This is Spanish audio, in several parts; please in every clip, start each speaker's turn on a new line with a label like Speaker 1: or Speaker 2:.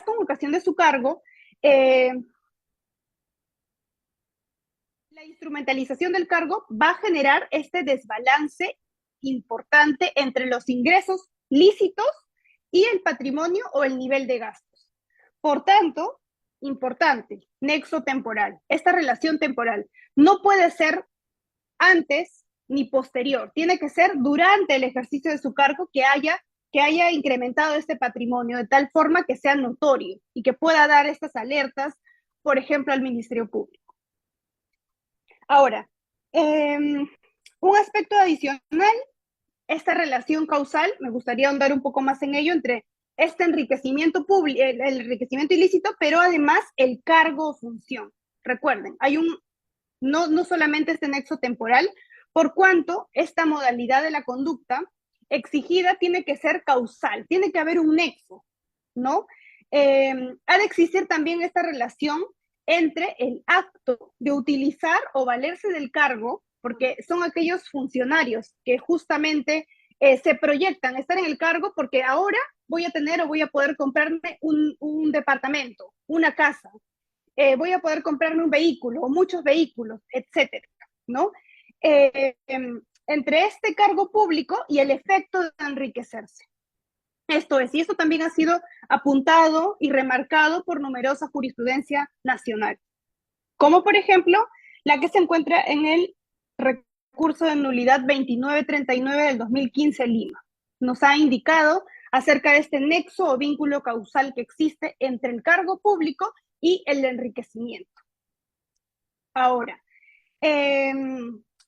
Speaker 1: con ocasión de su cargo, eh, la instrumentalización del cargo va a generar este desbalance importante entre los ingresos lícitos y el patrimonio o el nivel de gastos. Por tanto, importante, nexo temporal, esta relación temporal no puede ser antes ni posterior, tiene que ser durante el ejercicio de su cargo que haya incrementado este patrimonio de tal forma que sea notorio y que pueda dar estas alertas, por ejemplo, al Ministerio Público. Ahora, un aspecto adicional, esta relación causal, me gustaría ahondar un poco más en ello, entre este enriquecimiento público, el enriquecimiento ilícito, pero además el cargo o función. Recuerden, hay no solamente este nexo temporal, por cuanto esta modalidad de la conducta exigida tiene que ser causal, tiene que haber un nexo, ¿no? Ha de existir también esta relación entre el acto de utilizar o valerse del cargo, porque son aquellos funcionarios que justamente se proyectan estar en el cargo porque ahora voy a tener o voy a poder comprarme un departamento, una casa, voy a poder comprarme un vehículo o muchos vehículos, etcétera, ¿no? Entre este cargo público y el efecto de enriquecerse. Esto es, y esto también ha sido apuntado y remarcado por numerosa jurisprudencia nacional, como por ejemplo la que se encuentra en el recurso de nulidad 2939 del 2015 Lima. Nos ha indicado acerca de este nexo o vínculo causal que existe entre el cargo público y el enriquecimiento. Ahora, eh,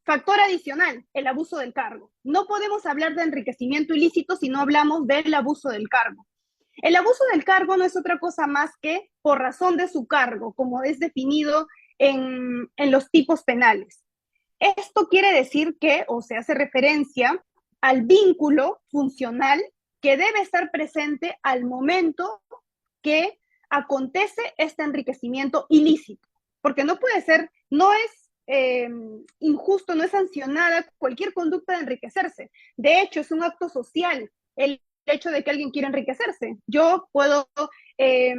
Speaker 1: factor adicional, el abuso del cargo. No podemos hablar de enriquecimiento ilícito si no hablamos del abuso del cargo. El abuso del cargo no es otra cosa más que por razón de su cargo, como es definido en los tipos penales. Esto quiere decir que, o se hace referencia al vínculo funcional que debe estar presente al momento que acontece este enriquecimiento ilícito, porque no puede ser, no es injusto, no es sancionada cualquier conducta de enriquecerse. De hecho, es un acto social el hecho de que alguien quiera enriquecerse. Yo puedo eh,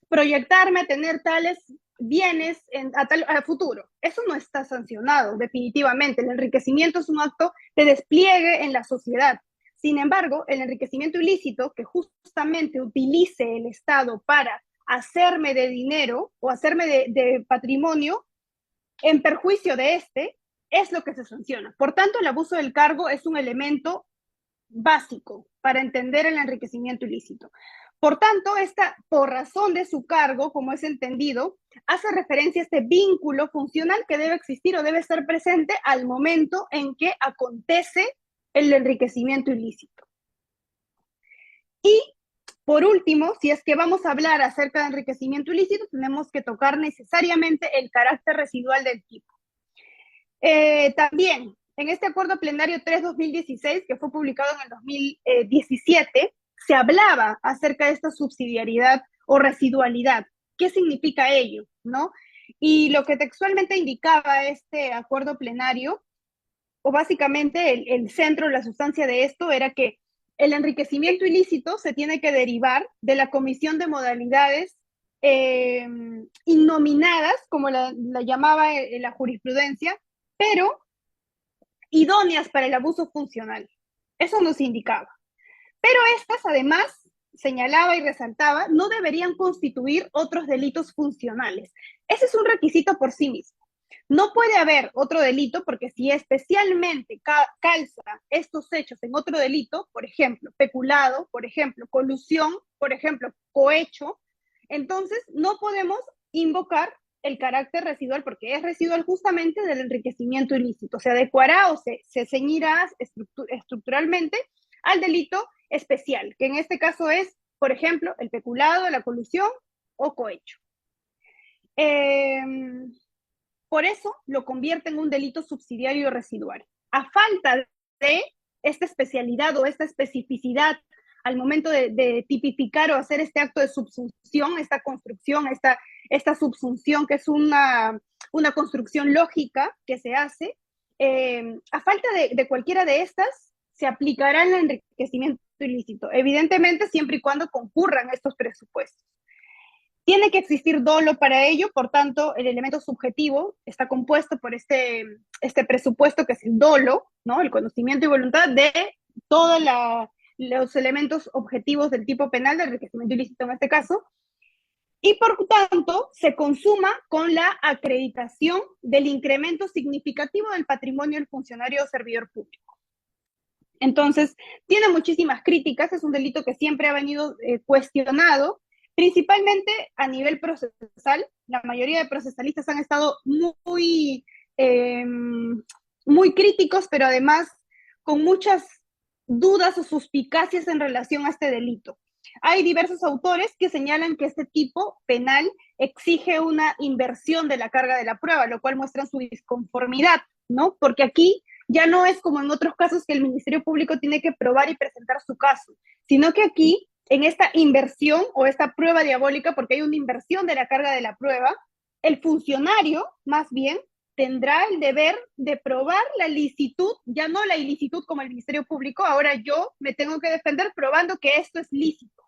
Speaker 1: proyectarme a tener tales bienes a futuro. Eso no está sancionado, definitivamente. El enriquecimiento es un acto de despliegue en la sociedad. Sin embargo, el enriquecimiento ilícito, que justamente utilice el Estado para hacerme de dinero o hacerme de patrimonio en perjuicio de este, es lo que se sanciona. Por tanto, el abuso del cargo es un elemento básico para entender el enriquecimiento ilícito. Por tanto, por razón de su cargo, como es entendido, hace referencia a este vínculo funcional que debe existir o debe estar presente al momento en que acontece el enriquecimiento ilícito. Y, por último, si es que vamos a hablar acerca de enriquecimiento ilícito, tenemos que tocar necesariamente el carácter residual del tipo. También, en este acuerdo plenario 3-2016, que fue publicado en el 2017, se hablaba acerca de esta subsidiariedad o residualidad. ¿Qué significa ello? ¿No? Y lo que textualmente indicaba este acuerdo plenario, o básicamente el centro, la sustancia de esto, era que el enriquecimiento ilícito se tiene que derivar de la comisión de modalidades innominadas, como la llamaba la jurisprudencia, pero idóneas para el abuso funcional. Eso nos indicaba. Pero estas, además, señalaba y resaltaba, no deberían constituir otros delitos funcionales. Ese es un requisito por sí mismo. No puede haber otro delito porque si especialmente calza estos hechos en otro delito, por ejemplo, peculado, por ejemplo, colusión, por ejemplo, cohecho, entonces no podemos invocar el carácter residual porque es residual justamente del enriquecimiento ilícito. Se adecuará o se ceñirá estructuralmente al delito especial, que en este caso es, por ejemplo, el peculado, la colusión o cohecho. Por eso lo convierte en un delito subsidiario residual. A falta de esta especialidad o esta especificidad al momento de tipificar o hacer este acto de subsunción, esta construcción, esta subsunción que es una construcción lógica que se hace, a falta de cualquiera de estas, se aplicará el enriquecimiento ilícito, evidentemente siempre y cuando concurran estos presupuestos. Tiene que existir dolo para ello, por tanto, el elemento subjetivo está compuesto por este presupuesto que es el dolo, ¿no? El conocimiento y voluntad de todos los elementos objetivos del tipo penal, del enriquecimiento ilícito en este caso, y por tanto se consuma con la acreditación del incremento significativo del patrimonio del funcionario o servidor público. Entonces, tiene muchísimas críticas, es un delito que siempre ha venido cuestionado, principalmente a nivel procesal. La mayoría de procesalistas han estado eh, muy críticos, pero además con muchas dudas o suspicacias en relación a este delito. Hay diversos autores que señalan que este tipo penal exige una inversión de la carga de la prueba, lo cual muestra su disconformidad, ¿no? Porque aquí ya no es como en otros casos que el Ministerio Público tiene que probar y presentar su caso, sino que aquí, en esta inversión o esta prueba diabólica, porque hay una inversión de la carga de la prueba, el funcionario, más bien, tendrá el deber de probar la licitud, ya no la ilicitud como el Ministerio Público, ahora yo me tengo que defender probando que esto es lícito.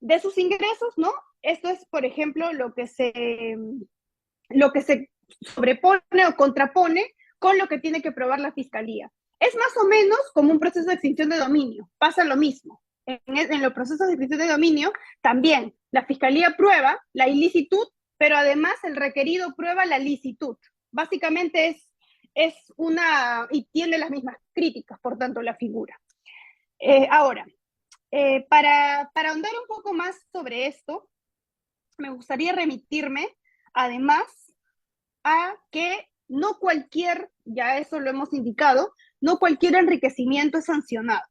Speaker 1: De sus ingresos, ¿no? Esto es, por ejemplo, lo que se sobrepone o contrapone con lo que tiene que probar la fiscalía. Es más o menos como un proceso de extinción de dominio, pasa lo mismo. En los procesos de extinción de dominio, también la fiscalía prueba la ilicitud, pero además el requerido prueba la licitud. Básicamente es una, y tiene las mismas críticas, por tanto, la figura. Ahora, para ahondar un poco más sobre esto, me gustaría remitirme, además, a que no cualquier, ya eso lo hemos indicado, no cualquier enriquecimiento es sancionado,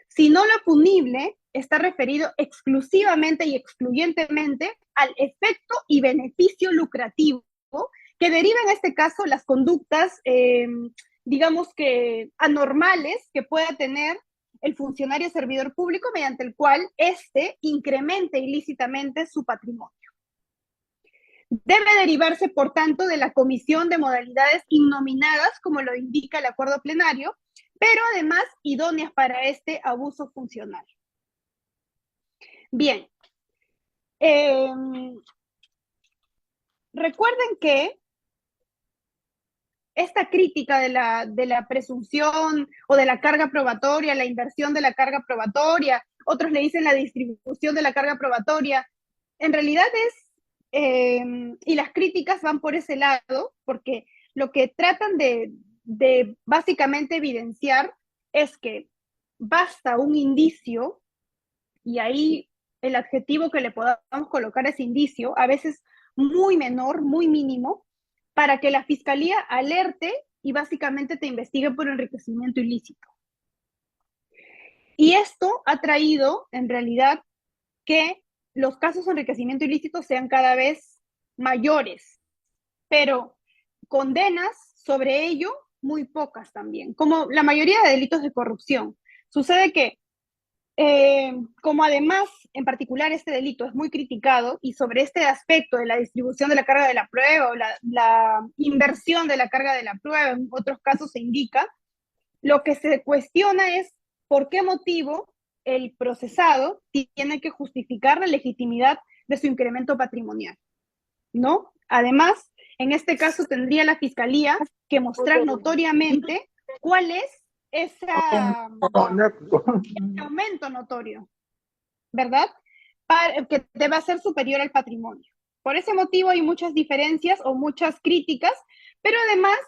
Speaker 1: sino lo punible está referido exclusivamente y excluyentemente al efecto y beneficio lucrativo que deriva en este caso las conductas, digamos que anormales que pueda tener el funcionario servidor público mediante el cual éste incremente ilícitamente su patrimonio. Debe derivarse, por tanto, de la comisión de modalidades innominadas, como lo indica el acuerdo plenario, pero además idóneas para este abuso funcional. Bien, recuerden que esta crítica de la presunción o de la carga probatoria, la inversión de la carga probatoria, otros le dicen la distribución de la carga probatoria, en realidad y las críticas van por ese lado, porque lo que tratan de básicamente evidenciar es que basta un indicio, y ahí el adjetivo que le podamos colocar es indicio, a veces muy menor, muy mínimo, para que la fiscalía alerte y básicamente te investigue por enriquecimiento ilícito. Y esto ha traído, en realidad, que los casos de enriquecimiento ilícito sean cada vez mayores, pero condenas sobre ello muy pocas también, como la mayoría de delitos de corrupción. Sucede que como además, en particular, este delito es muy criticado y sobre este aspecto de la distribución de la carga de la prueba o la inversión de la carga de la prueba, en otros casos se indica, lo que se cuestiona es por qué motivo el procesado tiene que justificar la legitimidad de su incremento patrimonial, ¿no? Además, en este caso tendría la fiscalía que mostrar notoriamente cuál es ese aumento notorio, ¿verdad? Que deba ser superior al patrimonio. Por ese motivo hay muchas diferencias o muchas críticas, pero además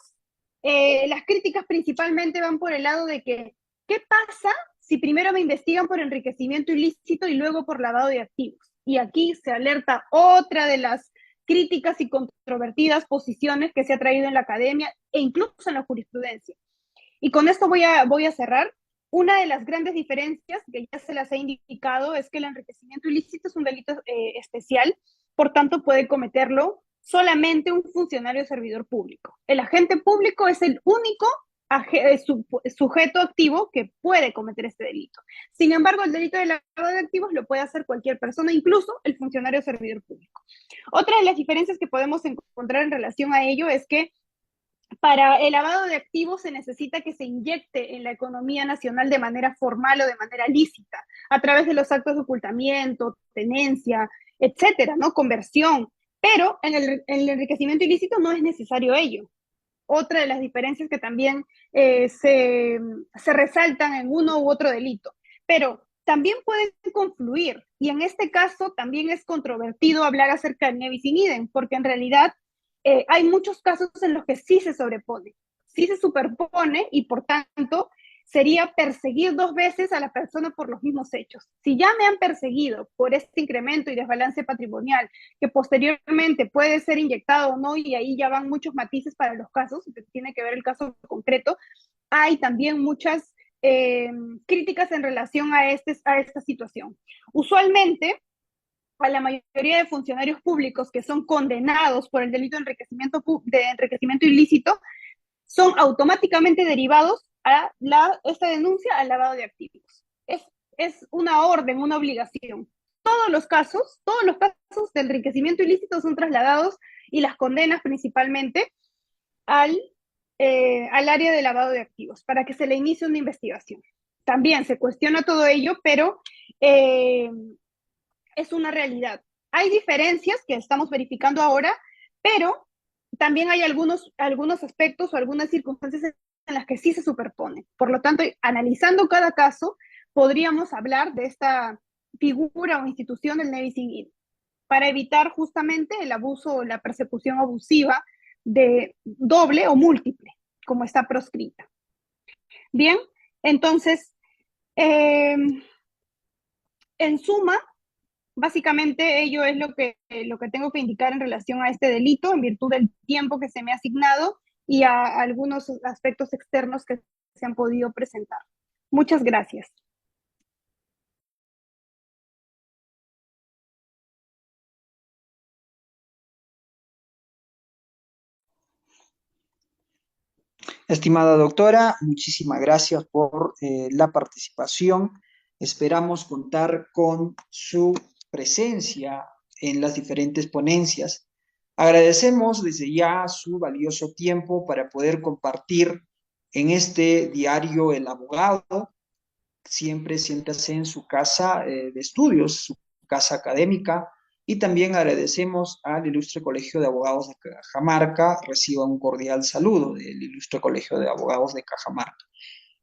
Speaker 1: las críticas principalmente van por el lado de que, ¿qué pasa si primero me investigan por enriquecimiento ilícito y luego por lavado de activos? Y aquí se alerta otra de las críticas y controvertidas posiciones que se ha traído en la academia e incluso en la jurisprudencia. Y con esto voy a cerrar. Una de las grandes diferencias, que ya se las he indicado, es que el enriquecimiento ilícito es un delito especial, por tanto puede cometerlo solamente un funcionario servidor público. El agente público es el único sujeto activo que puede cometer este delito. Sin embargo, el delito de lavado de activos lo puede hacer cualquier persona, incluso el funcionario servidor público. Otra de las diferencias que podemos encontrar en relación a ello es que Para el lavado de activos se necesita que se inyecte en la economía nacional de manera formal o de manera lícita, a través de los actos de ocultamiento, tenencia, etcétera, ¿no? Conversión. Pero en el enriquecimiento ilícito no es necesario ello. Otra de las diferencias que también se resaltan en uno u otro delito. Pero también pueden confluir, y en este caso también es controvertido hablar acerca del nebis in idem, porque en realidad hay muchos casos en los que sí se sobrepone, sí se superpone, y por tanto sería perseguir dos veces a la persona por los mismos hechos. Si ya me han perseguido por este incremento y desbalance patrimonial, que posteriormente puede ser inyectado o no, y ahí ya van muchos matices para los casos, que tiene que ver el caso concreto, hay también muchas críticas en relación a esta situación. Usualmente, a la mayoría de funcionarios públicos que son condenados por el delito de enriquecimiento ilícito, son automáticamente derivados a esta denuncia al lavado de activos. Es una orden, una obligación. Todos los casos de enriquecimiento ilícito son trasladados, y las condenas principalmente al, al área de lavado de activos para que se le inicie una investigación. También se cuestiona todo ello, pero eh, es una realidad. Hay diferencias que estamos verificando ahora, pero también hay algunos aspectos o algunas circunstancias en las que sí se superponen. Por lo tanto, analizando cada caso, podríamos hablar de esta figura o institución del nebis in idem, para evitar justamente el abuso o la persecución abusiva de doble o múltiple, como está proscrita. Bien, entonces, eh, en suma, básicamente ello es lo que tengo que indicar en relación a este delito, en virtud del tiempo que se me ha asignado y a algunos aspectos externos que se han podido presentar. Muchas gracias.
Speaker 2: Estimada doctora, muchísimas gracias por la participación. Esperamos contar con su presencia en las diferentes ponencias. Agradecemos desde ya su valioso tiempo para poder compartir en este diario El Abogado. Siempre siéntase en su casa de estudios, su casa académica, y también agradecemos al Ilustre Colegio de Abogados de Cajamarca. Reciba un cordial saludo del Ilustre Colegio de Abogados de Cajamarca.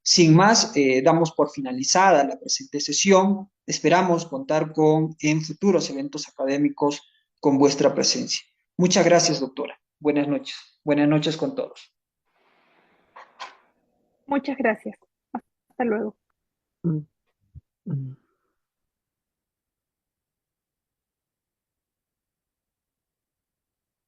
Speaker 2: Sin más, damos por finalizada la presente sesión. Esperamos contar en futuros eventos académicos con vuestra presencia. Muchas gracias, doctora. Buenas noches. Buenas noches con todos.
Speaker 1: Muchas gracias. Hasta luego.
Speaker 2: Mm, mm.